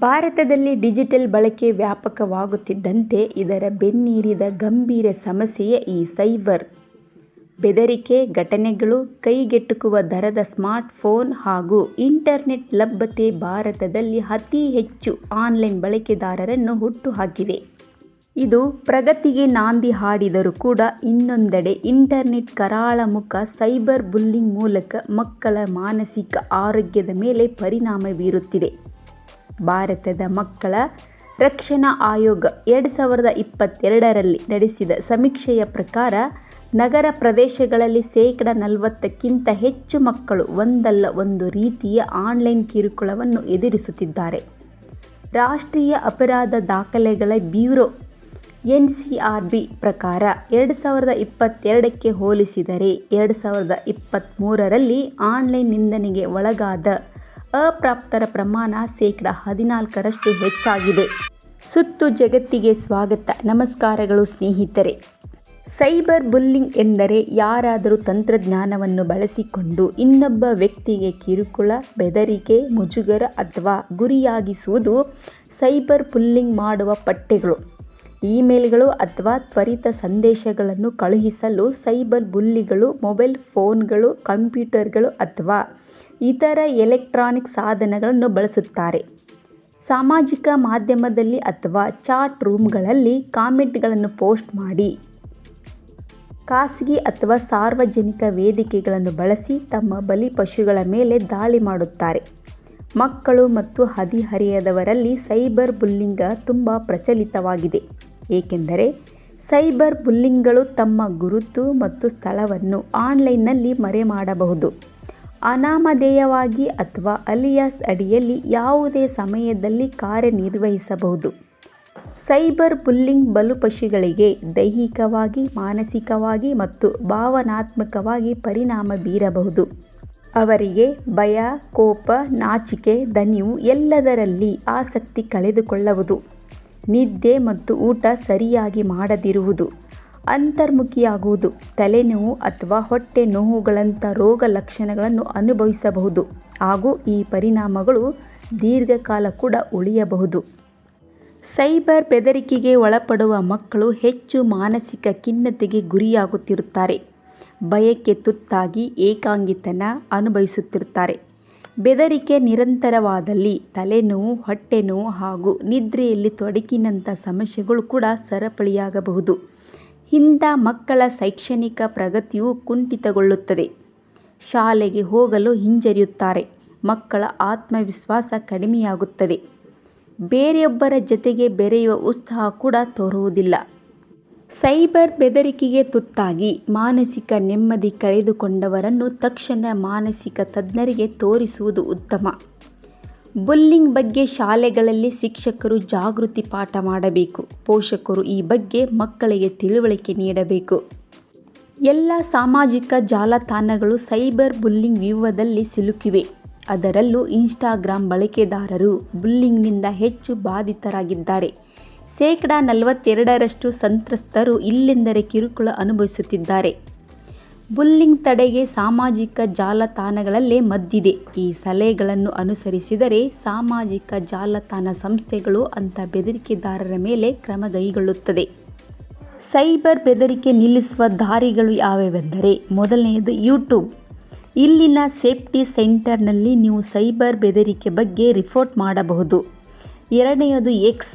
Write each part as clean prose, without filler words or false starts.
ಭಾರತದಲ್ಲಿ ಡಿಜಿಟಲ್ ಬಳಕೆ ವ್ಯಾಪಕವಾಗುತ್ತಿದ್ದಂತೆ ಇದರ ಬೆನ್ನೀರಿದ ಗಂಭೀರ ಸಮಸ್ಯೆಯೇ ಈ ಸೈಬರ್ ಬೆದರಿಕೆ ಘಟನೆಗಳು. ಕೈಗೆಟುಕುವ ದರದ ಸ್ಮಾರ್ಟ್ಫೋನ್ ಹಾಗೂ ಇಂಟರ್ನೆಟ್ ಲಭ್ಯತೆ ಭಾರತದಲ್ಲಿ ಅತಿ ಹೆಚ್ಚು ಆನ್ಲೈನ್ ಬಳಕೆದಾರರನ್ನು ಹುಟ್ಟುಹಾಕಿದೆ. ಇದು ಪ್ರಗತಿಗೆ ನಾಂದಿ ಹಾಡಿದರೂ ಕೂಡ ಇನ್ನೊಂದೆಡೆ ಇಂಟರ್ನೆಟ್ ಕರಾಳ ಮುಖ ಸೈಬರ್ ಬುಲ್ಲಿಂಗ್ ಮೂಲಕ ಮಕ್ಕಳ ಮಾನಸಿಕ ಆರೋಗ್ಯದ ಮೇಲೆ ಪರಿಣಾಮ ಬೀರುತ್ತಿದೆ. ಭಾರತದ ಮಕ್ಕಳ ರಕ್ಷಣಾ ಆಯೋಗ 2022ರಲ್ಲಿ ನಡೆಸಿದ ಸಮೀಕ್ಷೆಯ ಪ್ರಕಾರ ನಗರ ಪ್ರದೇಶಗಳಲ್ಲಿ 40%ಕ್ಕಿಂತ ಹೆಚ್ಚು ಮಕ್ಕಳು ಒಂದಲ್ಲ ಒಂದು ರೀತಿಯ ಆನ್ಲೈನ್ ಕಿರುಕುಳವನ್ನು ಎದುರಿಸುತ್ತಿದ್ದಾರೆ. ರಾಷ್ಟ್ರೀಯ ಅಪರಾಧ ದಾಖಲೆಗಳ ಬ್ಯೂರೋ NCRB ಪ್ರಕಾರ 2022ಕ್ಕೆ ಹೋಲಿಸಿದರೆ 2023ರಲ್ಲಿ ಆನ್ಲೈನ್ ನಿಂದನೆಗೆ ಒಳಗಾದ ಅಪ್ರಾಪ್ತರ ಪ್ರಮಾಣ 14% ಹೆಚ್ಚಾಗಿದೆ. ಸುತ್ತು ಜಗತ್ತಿಗೆ ಸ್ವಾಗತ. ನಮಸ್ಕಾರಗಳು ಸ್ನೇಹಿತರೆ. ಸೈಬರ್ ಬುಲ್ಲಿಂಗ್ ಎಂದರೆ ಯಾರಾದರೂ ತಂತ್ರಜ್ಞಾನವನ್ನು ಬಳಸಿಕೊಂಡು ಇನ್ನೊಬ್ಬ ವ್ಯಕ್ತಿಗೆ ಕಿರುಕುಳ, ಬೆದರಿಕೆ, ಮುಜುಗರ ಅಥವಾ ಗುರಿಯಾಗಿಸುವುದು. ಸೈಬರ್ ಬುಲ್ಲಿಂಗ್ ಮಾಡುವ ಪಠ್ಯಗಳು, ಇಮೇಲ್ಗಳು ಅಥವಾ ತ್ವರಿತ ಸಂದೇಶಗಳನ್ನು ಕಳುಹಿಸಲು ಸೈಬರ್ ಬುಲ್ಲಿಗಳು ಮೊಬೈಲ್ ಫೋನ್ಗಳು, ಕಂಪ್ಯೂಟರ್ಗಳು ಅಥವಾ ಇತರ ಎಲೆಕ್ಟ್ರಾನಿಕ್ ಸಾಧನಗಳನ್ನು ಬಳಸುತ್ತಾರೆ. ಸಾಮಾಜಿಕ ಮಾಧ್ಯಮದಲ್ಲಿ ಅಥವಾ ಚಾಟ್ ರೂಮ್ಗಳಲ್ಲಿ ಕಾಮೆಂಟ್ಗಳನ್ನು ಪೋಸ್ಟ್ ಮಾಡಿ, ಖಾಸಗಿ ಅಥವಾ ಸಾರ್ವಜನಿಕ ವೇದಿಕೆಗಳನ್ನು ಬಳಸಿ ತಮ್ಮ ಬಲಿಪಶುಗಳ ಮೇಲೆ ದಾಳಿ ಮಾಡುತ್ತಾರೆ. ಮಕ್ಕಳು ಮತ್ತು ಹದಿಹರೆಯದವರಲ್ಲಿ ಸೈಬರ್ ಬುಲ್ಲಿಂಗ್ ತುಂಬ ಪ್ರಚಲಿತವಾಗಿದೆ. ಏಕೆಂದರೆ ಸೈಬರ್ ಬುಲ್ಲಿಂಗ್ಗಳು ತಮ್ಮ ಗುರುತು ಮತ್ತು ಸ್ಥಳವನ್ನು ಆನ್ಲೈನ್ನಲ್ಲಿ ಮರೆಮಾಡಬಹುದು. ಅನಾಮಧೇಯವಾಗಿ ಅಥವಾ ಅಲಿಯಾಸ್ ಅಡಿಯಲ್ಲಿ ಯಾವುದೇ ಸಮಯದಲ್ಲಿ ಕಾರ್ಯನಿರ್ವಹಿಸಬಹುದು. ಸೈಬರ್ ಬುಲ್ಲಿಂಗ್ ಬಲಿಪಶುಗಳಿಗೆ ದೈಹಿಕವಾಗಿ, ಮಾನಸಿಕವಾಗಿ ಮತ್ತು ಭಾವನಾತ್ಮಕವಾಗಿ ಪರಿಣಾಮ ಬೀರಬಹುದು. ಅವರಿಗೆ ಭಯ, ಕೋಪ, ನಾಚಿಕೆ, ದಣಿವು, ಎಲ್ಲದರಲ್ಲಿ ಆಸಕ್ತಿ ಕಳೆದುಕೊಳ್ಳುವುದು, ನಿದ್ದೆ ಮತ್ತು ಊಟ ಸರಿಯಾಗಿ ಮಾಡದಿರುವುದು, ಅಂತರ್ಮುಖಿಯಾಗುವುದು, ತಲೆನೋವು ಅಥವಾ ಹೊಟ್ಟೆ ನೋವುಗಳಂಥ ರೋಗ ಲಕ್ಷಣಗಳನ್ನು ಅನುಭವಿಸಬಹುದು ಹಾಗೂ ಈ ಪರಿಣಾಮಗಳು ದೀರ್ಘಕಾಲ ಕೂಡ ಉಳಿಯಬಹುದು. ಸೈಬರ್ ಬೆದರಿಕೆಗೆ ಒಳಪಡುವ ಮಕ್ಕಳು ಹೆಚ್ಚು ಮಾನಸಿಕ ಖಿನ್ನತೆಗೆ ಗುರಿಯಾಗುತ್ತಿರುತ್ತಾರೆ. ಭಯಕ್ಕೆ ತುತ್ತಾಗಿ ಏಕಾಂಗಿತನ ಅನುಭವಿಸುತ್ತಿರುತ್ತಾರೆ. ಬೆದರಿಕೆ ನಿರಂತರವಾದಲ್ಲಿ ತಲೆನೋವು, ಹೊಟ್ಟೆನೋವು ಹಾಗೂ ನಿದ್ರೆಯಲ್ಲಿ ತೊಡಕಿನಂಥ ಸಮಸ್ಯೆಗಳು ಕೂಡ ಸರಪಳಿಯಾಗಬಹುದು. ಇಂಥ ಮಕ್ಕಳ ಶೈಕ್ಷಣಿಕ ಪ್ರಗತಿಯು ಕುಂಠಿತಗೊಳ್ಳುತ್ತದೆ. ಶಾಲೆಗೆ ಹೋಗಲು ಹಿಂಜರಿಯುತ್ತಾರೆ. ಮಕ್ಕಳ ಆತ್ಮವಿಶ್ವಾಸ ಕಡಿಮೆಯಾಗುತ್ತದೆ. ಬೇರೆಯೊಬ್ಬರ ಜೊತೆಗೆ ಬೆರೆಯುವ ಉತ್ಸಾಹ ಕೂಡ ತೋರುವುದಿಲ್ಲ. ಸೈಬರ್ ಬೆದರಿಕೆಗೆ ತುತ್ತಾಗಿ ಮಾನಸಿಕ ನೆಮ್ಮದಿ ಕಳೆದುಕೊಂಡವರನ್ನು ತಕ್ಷಣ ಮಾನಸಿಕ ತಜ್ಞರಿಗೆ ತೋರಿಸುವುದು ಉತ್ತಮ. ಬುಲ್ಲಿಂಗ್ ಬಗ್ಗೆ ಶಾಲೆಗಳಲ್ಲಿ ಶಿಕ್ಷಕರು ಜಾಗೃತಿ ಪಾಠ ಮಾಡಬೇಕು. ಪೋಷಕರು ಈ ಬಗ್ಗೆ ಮಕ್ಕಳಿಗೆ ತಿಳುವಳಿಕೆ ನೀಡಬೇಕು. ಎಲ್ಲ ಸಾಮಾಜಿಕ ಜಾಲತಾಣಗಳು ಸೈಬರ್ ಬುಲ್ಲಿಂಗ್ ವ್ಯೂಹದಲ್ಲಿ ಸಿಲುಕಿವೆ. ಅದರಲ್ಲೂ ಇನ್ಸ್ಟಾಗ್ರಾಮ್ ಬಳಕೆದಾರರು ಬುಲ್ಲಿಂಗ್ನಿಂದ ಹೆಚ್ಚು ಬಾಧಿತರಾಗಿದ್ದಾರೆ. 42% ಸಂತ್ರಸ್ತರು ಇಲ್ಲೆಂದರೆ ಕಿರುಕುಳ ಅನುಭವಿಸುತ್ತಿದ್ದಾರೆ. ಬುಲ್ಲಿಂಗ್ ತಡೆಗೆ ಸಾಮಾಜಿಕ ಜಾಲತಾಣಗಳಲ್ಲೇ ಮದ್ದಿದೆ. ಈ ಸಲಹೆಗಳನ್ನು ಅನುಸರಿಸಿದರೆ ಸಾಮಾಜಿಕ ಜಾಲತಾಣ ಸಂಸ್ಥೆಗಳು ಅಂಥ ಬೆದರಿಕೆದಾರರ ಮೇಲೆ ಕ್ರಮಕೈಗೊಳ್ಳುತ್ತದೆ. ಸೈಬರ್ ಬೆದರಿಕೆ ನಿಲ್ಲಿಸುವ ದಾರಿಗಳು ಯಾವುವೆಂದರೆ, ಮೊದಲನೆಯದು ಯೂಟ್ಯೂಬ್. ಇಲ್ಲಿನ ಸೇಫ್ಟಿ ಸೆಂಟರ್ನಲ್ಲಿ ನೀವು ಸೈಬರ್ ಬೆದರಿಕೆ ಬಗ್ಗೆ ರಿಪೋರ್ಟ್ ಮಾಡಬಹುದು. ಎರಡನೆಯದು ಎಕ್ಸ್.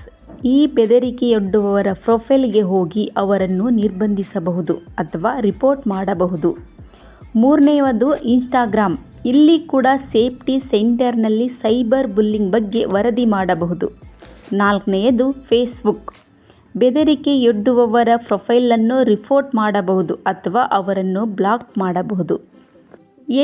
ಈ ಬೆದರಿಕೆಯೊಡ್ಡುವವರ ಪ್ರೊಫೈಲ್ಗೆ ಹೋಗಿ ಅವರನ್ನು ನಿರ್ಬಂಧಿಸಬಹುದು ಅಥವಾ ರಿಪೋರ್ಟ್ ಮಾಡಬಹುದು. ಮೂರನೆಯದು ಇನ್ಸ್ಟಾಗ್ರಾಮ್. ಇಲ್ಲಿ ಕೂಡ ಸೇಫ್ಟಿ ಸೆಂಟರ್ನಲ್ಲಿ ಸೈಬರ್ ಬುಲ್ಲಿಂಗ್ ಬಗ್ಗೆ ವರದಿ ಮಾಡಬಹುದು. ನಾಲ್ಕನೆಯದು ಫೇಸ್ಬುಕ್. ಬೆದರಿಕೆಯೊಡ್ಡುವವರ ಪ್ರೊಫೈಲನ್ನು ರಿಪೋರ್ಟ್ ಮಾಡಬಹುದು ಅಥವಾ ಅವರನ್ನು ಬ್ಲಾಕ್ ಮಾಡಬಹುದು.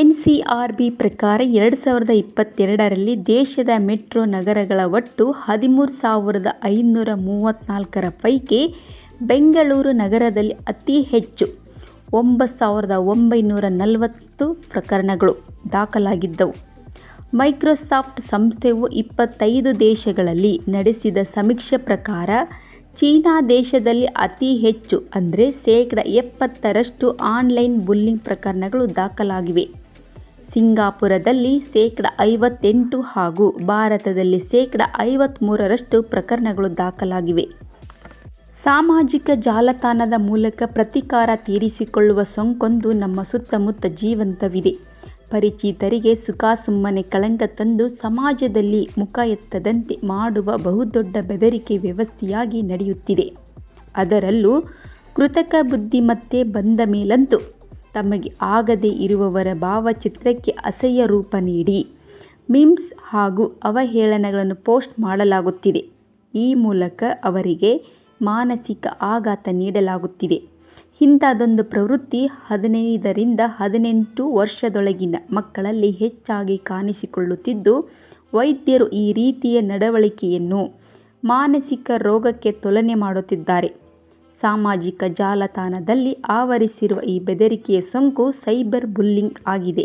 NCRB ಪ್ರಕಾರ 2022ರಲ್ಲಿ ದೇಶದ ಮೆಟ್ರೋ ನಗರಗಳ ಒಟ್ಟು 13,534ರ ಪೈಕಿ ಬೆಂಗಳೂರು ನಗರದಲ್ಲಿ ಅತಿ ಹೆಚ್ಚು 9,940 ಪ್ರಕರಣಗಳು ದಾಖಲಾಗಿದ್ದವು. ಮೈಕ್ರೋಸಾಫ್ಟ್ ಸಂಸ್ಥೆಯು 25 ದೇಶಗಳಲ್ಲಿ ನಡೆಸಿದ ಸಮೀಕ್ಷೆ ಪ್ರಕಾರ ಚೀನಾ ದೇಶದಲ್ಲಿ ಅತಿ ಹೆಚ್ಚು ಅಂದರೆ 70% ಆನ್ಲೈನ್ ಬುಲ್ಲಿಂಗ್ ಪ್ರಕರಣಗಳು ದಾಖಲಾಗಿವೆ. ಸಿಂಗಾಪುರದಲ್ಲಿ 58% ಹಾಗೂ ಭಾರತದಲ್ಲಿ 53% ಪ್ರಕರಣಗಳು ದಾಖಲಾಗಿವೆ. ಸಾಮಾಜಿಕ ಜಾಲತಾಣದ ಮೂಲಕ ಪ್ರತೀಕಾರ ತೀರಿಸಿಕೊಳ್ಳುವ ಸೋಂಕೊಂದು ನಮ್ಮ ಸುತ್ತಮುತ್ತ ಜೀವಂತವಿದೆ. ಪರಿಚಿತರಿಗೆ ಸುಖಾಸುಮ್ಮನೆ ಕಳಂಕ ತಂದು ಸಮಾಜದಲ್ಲಿ ಮುಖ ಎತ್ತದಂತೆ ಮಾಡುವ ಬಹುದೊಡ್ಡ ಬೆದರಿಕೆ ವ್ಯವಸ್ಥೆಯಾಗಿ ನಡೆಯುತ್ತಿದೆ. ಅದರಲ್ಲೂ ಕೃತಕ ಬುದ್ಧಿಮತ್ತೆ ಬಂದ ಮೇಲಂತೂ ತಮಗೆ ಆಗದೇ ಇರುವವರ ಭಾವಚಿತ್ರಕ್ಕೆ ಅಸಹ್ಯ ರೂಪ ನೀಡಿ ಮೀಮ್ಸ್ ಹಾಗೂ ಅವಹೇಳನಗಳನ್ನು ಪೋಸ್ಟ್ ಮಾಡಲಾಗುತ್ತಿದೆ. ಈ ಮೂಲಕ ಅವರಿಗೆ ಮಾನಸಿಕ ಆಘಾತ ನೀಡಲಾಗುತ್ತಿದೆ. ಇಂಥದ್ದೊಂದು ಪ್ರವೃತ್ತಿ 15 ರಿಂದ 18 ವರ್ಷದೊಳಗಿನ ಮಕ್ಕಳಲ್ಲಿ ಹೆಚ್ಚಾಗಿ ಕಾಣಿಸಿಕೊಳ್ಳುತ್ತಿದ್ದು, ವೈದ್ಯರು ಈ ರೀತಿಯ ನಡವಳಿಕೆಯನ್ನು ಮಾನಸಿಕ ರೋಗಕ್ಕೆ ತುಲನೆ ಮಾಡುತ್ತಿದ್ದಾರೆ. ಸಾಮಾಜಿಕ ಜಾಲತಾಣದಲ್ಲಿ ಆವರಿಸಿರುವ ಈ ಬೆದರಿಕೆಯ ಸೋಂಕು ಸೈಬರ್ ಬುಲ್ಲಿಂಗ್ ಆಗಿದೆ.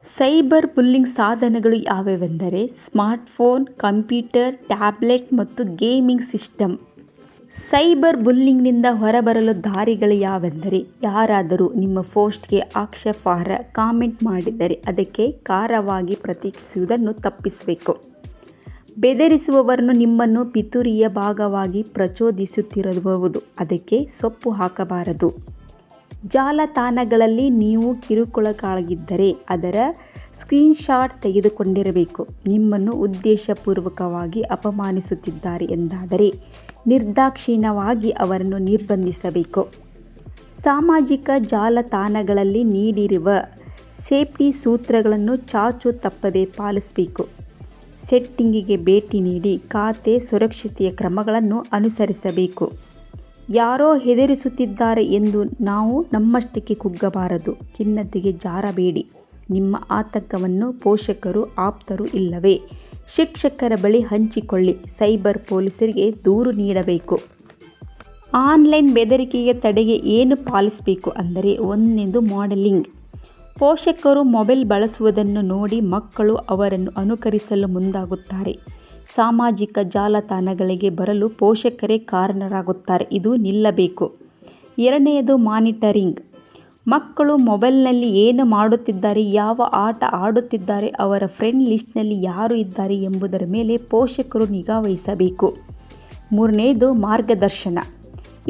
ಸೈಬರ್ ಬುಲ್ಲಿಂಗ್ ಸಾಧನಗಳು ಯಾವುವೆಂದರೆ ಸ್ಮಾರ್ಟ್ಫೋನ್, ಕಂಪ್ಯೂಟರ್, ಟ್ಯಾಬ್ಲೆಟ್ ಮತ್ತು ಗೇಮಿಂಗ್ ಸಿಸ್ಟಮ್. ಸೈಬರ್ ಬುಲ್ಲಿಂಗ್ನಿಂದ ಹೊರಬರಲು ದಾರಿಗಳು ಯಾವೆಂದರೆ, ಯಾರಾದರೂ ನಿಮ್ಮ ಪೋಸ್ಟ್ಗೆ ಆಕ್ಷೇಪಾರ್ಹ ಕಾಮೆಂಟ್ ಮಾಡಿದರೆ ಅದಕ್ಕೆ ಖಾರವಾಗಿ ಪ್ರತಿಕ್ರಿಯಿಸುವುದನ್ನು ತಪ್ಪಿಸಬೇಕು. ಬೆದರಿಸುವವರನ್ನು ನಿಮ್ಮನ್ನು ಪಿತೂರಿಯ ಭಾಗವಾಗಿ ಪ್ರಚೋದಿಸುತ್ತಿರಬಹುದು, ಅದಕ್ಕೆ ಸೊಪ್ಪು ಹಾಕಬಾರದು. ಜಾಲತಾಣಗಳಲ್ಲಿ ನೀವು ಕಿರುಕುಳಕ್ಕೊಳಗಾಗಿದ್ದರೆ ಅದರ ಸ್ಕ್ರೀನ್ಶಾಟ್ ತೆಗೆದುಕೊಂಡಿರಬೇಕು. ನಿಮ್ಮನ್ನು ಉದ್ದೇಶಪೂರ್ವಕವಾಗಿ ಅಪಮಾನಿಸುತ್ತಿದ್ದಾರೆ ಎಂದಾದರೆ ನಿರ್ದಾಕ್ಷಿಣ್ಯವಾಗಿ ಅವರನ್ನು ನಿರ್ಬಂಧಿಸಬೇಕು. ಸಾಮಾಜಿಕ ಜಾಲತಾಣಗಳಲ್ಲಿ ನೀಡಿರುವ ಸೇಫ್ಟಿ ಸೂತ್ರಗಳನ್ನು ಚಾಚೂ ತಪ್ಪದೆ ಪಾಲಿಸಬೇಕು. ಸೆಟ್ಟಿಂಗಿಗೆ ಭೇಟಿ ನೀಡಿ ಖಾತೆ ಸುರಕ್ಷತೆಯ ಕ್ರಮಗಳನ್ನು ಅನುಸರಿಸಬೇಕು. ಯಾರೋ ಹೆದರಿಸುತ್ತಿದ್ದಾರೆ ಎಂದು ನಾವು ನಮ್ಮಷ್ಟಕ್ಕೆ ಕುಗ್ಗಬಾರದು. ಖಿನ್ನತೆಗೆ ಜಾರಬೇಡಿ. ನಿಮ್ಮ ಆತಂಕವನ್ನು ಪೋಷಕರು, ಆಪ್ತರು ಇಲ್ಲವೇ ಶಿಕ್ಷಕರ ಬಳಿ ಹಂಚಿಕೊಳ್ಳಿ. ಸೈಬರ್ ಪೊಲೀಸರಿಗೆ ದೂರು ನೀಡಬೇಕು. ಆನ್ಲೈನ್ ಬೆದರಿಕೆಯ ತಡೆಗೆ ಏನು ಪಾಲಿಸಬೇಕು ಅಂದರೆ, 1. ಮಾಡೆಲಿಂಗ್. ಪೋಷಕರು ಮೊಬೈಲ್ ಬಳಸುವುದನ್ನು ನೋಡಿ ಮಕ್ಕಳು ಅವರನ್ನು ಅನುಕರಿಸಲು ಮುಂದಾಗುತ್ತಾರೆ. ಸಾಮಾಜಿಕ ಜಾಲತಾಣಗಳಿಗೆ ಬರಲು ಪೋಷಕರೇ ಕಾರಣರಾಗುತ್ತಾರೆ. ಇದು ನಿಲ್ಲಬೇಕು. 2. ಮಾನಿಟರಿಂಗ್. ಮಕ್ಕಳು ಮೊಬೈಲ್ನಲ್ಲಿ ಏನು ಮಾಡುತ್ತಿದ್ದಾರೆ, ಯಾವ ಆಟ ಆಡುತ್ತಿದ್ದಾರೆ, ಅವರ ಫ್ರೆಂಡ್ ಲಿಸ್ಟ್ನಲ್ಲಿ ಯಾರು ಇದ್ದಾರೆ ಎಂಬುದರ ಮೇಲೆ ಪೋಷಕರು ನಿಗಾ ವಹಿಸಬೇಕು. 3. ಮಾರ್ಗದರ್ಶನ.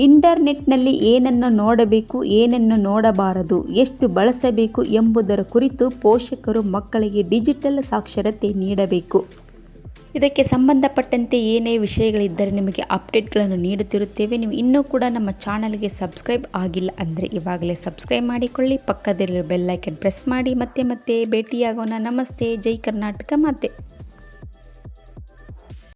ಇಂಟರ್ನೆಟ್ನಲ್ಲಿ ಏನನ್ನು ನೋಡಬೇಕು, ಏನನ್ನು ನೋಡಬಾರದು, ಎಷ್ಟು ಬಳಸಬೇಕು ಎಂಬುದರ ಕುರಿತು ಪೋಷಕರು ಮಕ್ಕಳಿಗೆ ಡಿಜಿಟಲ್ ಸಾಕ್ಷರತೆ ನೀಡಬೇಕು. ಇದಕ್ಕೆ ಸಂಬಂಧಪಟ್ಟಂತೆ ಏನೇ ವಿಷಯಗಳಿದ್ದರೆ ನಿಮಗೆ ಅಪ್ಡೇಟ್ಗಳನ್ನು ನೀಡುತ್ತಿರುತ್ತೇವೆ. ನೀವು ಇನ್ನೂ ಕೂಡ ನಮ್ಮ ಚಾನಲ್ಗೆ ಸಬ್ಸ್ಕ್ರೈಬ್ ಆಗಿಲ್ಲ ಅಂದರೆ ಇವಾಗಲೇ ಸಬ್ಸ್ಕ್ರೈಬ್ ಮಾಡಿಕೊಳ್ಳಿ. ಪಕ್ಕದಲ್ಲಿರೋ ಬೆಲ್ ಐಕನ್ ಪ್ರೆಸ್ ಮಾಡಿ. ಮತ್ತೆ ಭೇಟಿಯಾಗೋಣ. ನಮಸ್ತೆ. ಜೈ ಕರ್ನಾಟಕ ಮಾತೆ.